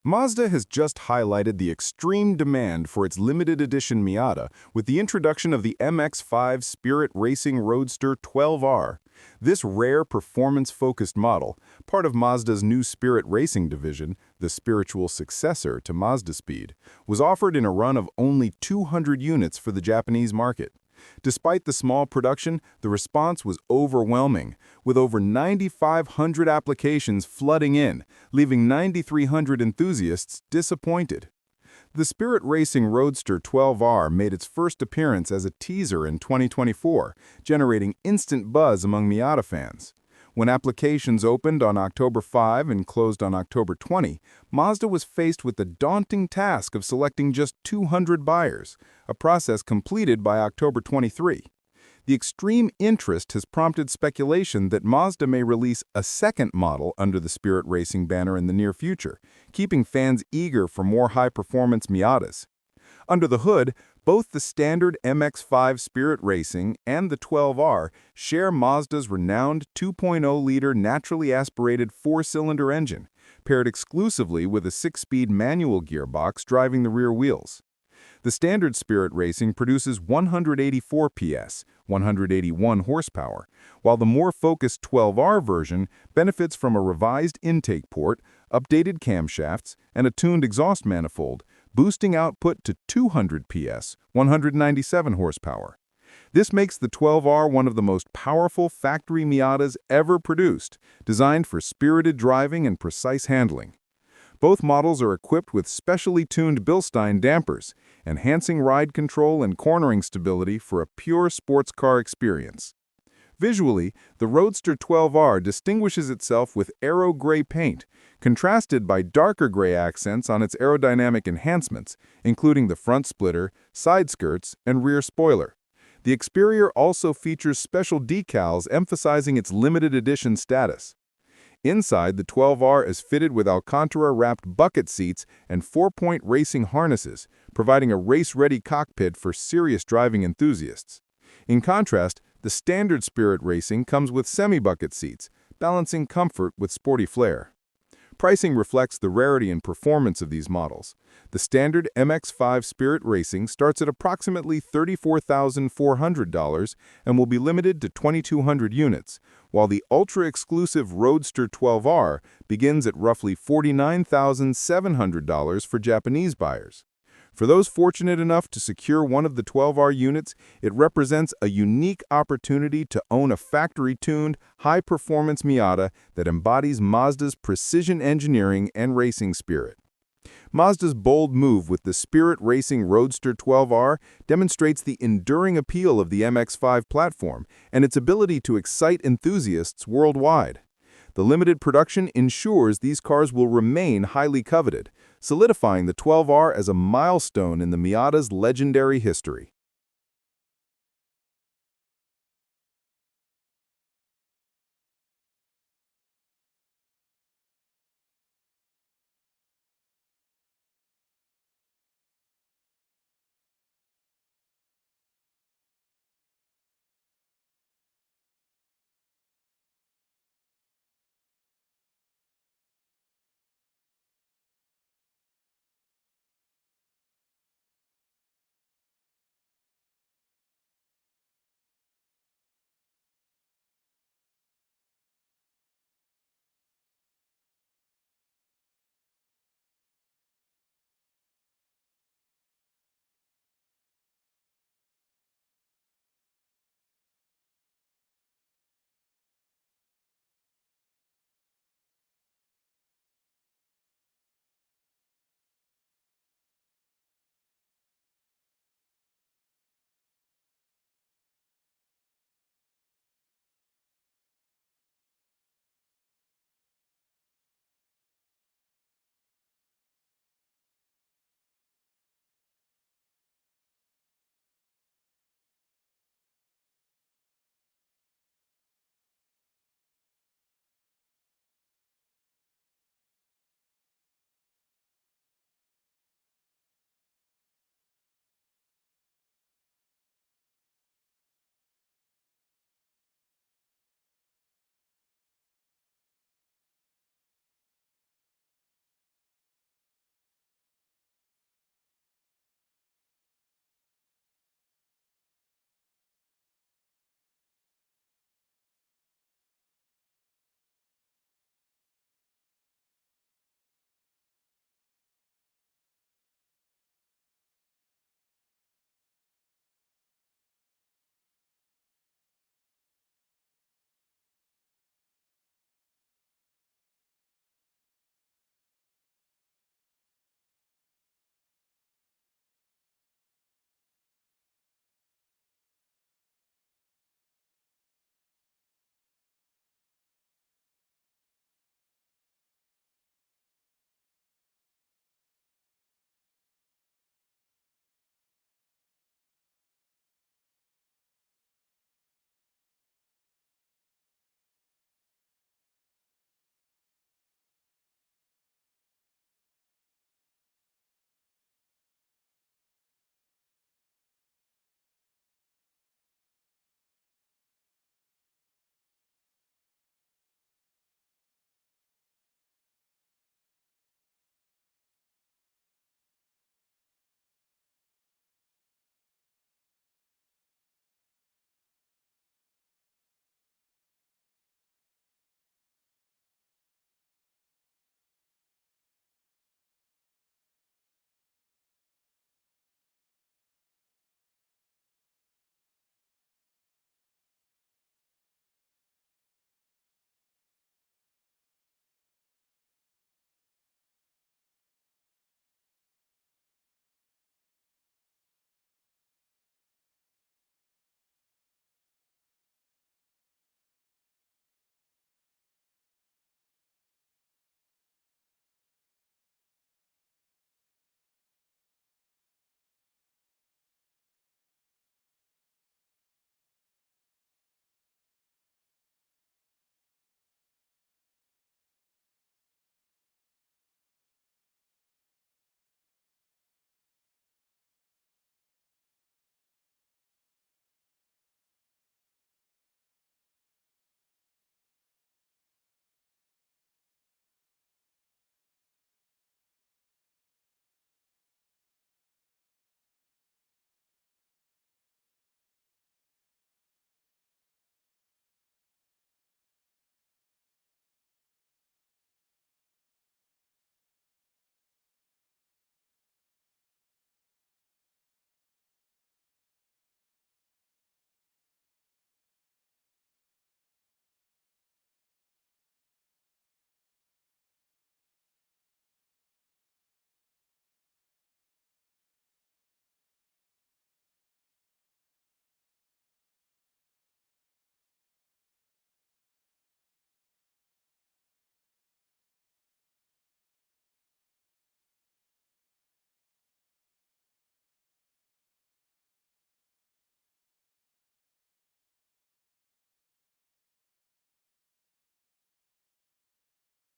Mazda has just highlighted the extreme demand for its limited edition Miata with the introduction of the MX-5 Spirit Racing Roadster 12R. This rare performance-focused model, part of Mazda's new Spirit Racing division, the spiritual successor to MazdaSpeed, was offered in a run of only 200 units for the Japanese market. Despite the small production, the response was overwhelming, with over 9,500 applications flooding in, leaving 9,300 enthusiasts disappointed. The Spirit Racing Roadster 12R made its first appearance as a teaser in 2024, generating instant buzz among Miata fans. When applications opened on October 5 and closed on October 20, Mazda was faced with the daunting task of selecting just 200 buyers, a process completed by October 23. The extreme interest has prompted speculation that Mazda may release a second model under the Spirit Racing banner in the near future, keeping fans eager for more high-performance Miatas. Under the hood, both the standard MX-5 Spirit Racing and the 12R share Mazda's renowned 2.0-liter naturally aspirated four-cylinder engine, paired exclusively with a 6-speed manual gearbox driving the rear wheels. The standard Spirit Racing produces 184 PS, 181 horsepower, while the more focused 12R version benefits from a revised intake port, updated camshafts, and a tuned exhaust manifold, boosting output to 200 PS, 197 horsepower. This makes the 12R one of the most powerful factory Miatas ever produced, designed for spirited driving and precise handling. Both models are equipped with specially tuned Bilstein dampers, enhancing ride control and cornering stability for a pure sports car experience. Visually, the Roadster 12R distinguishes itself with aero gray paint, contrasted by darker gray accents on its aerodynamic enhancements, including the front splitter, side skirts, and rear spoiler. The exterior also features special decals emphasizing its limited edition status. Inside, the 12R is fitted with Alcantara-wrapped bucket seats and 4-point racing harnesses, providing a race-ready cockpit for serious driving enthusiasts. In contrast, the standard Spirit Racing comes with semi-bucket seats, balancing comfort with sporty flair. Pricing reflects the rarity and performance of these models. The standard MX-5 Spirit Racing starts at approximately $34,400 and will be limited to 2,200 units, while the ultra-exclusive Roadster 12R begins at roughly $49,700 for Japanese buyers. For those fortunate enough to secure one of the 12R units, it represents a unique opportunity to own a factory-tuned, high-performance Miata that embodies Mazda's precision engineering and racing spirit. Mazda's bold move with the Spirit Racing Roadster 12R demonstrates the enduring appeal of the MX-5 platform and its ability to excite enthusiasts worldwide. The limited production ensures these cars will remain highly coveted, solidifying the 12R as a milestone in the Miata's legendary history.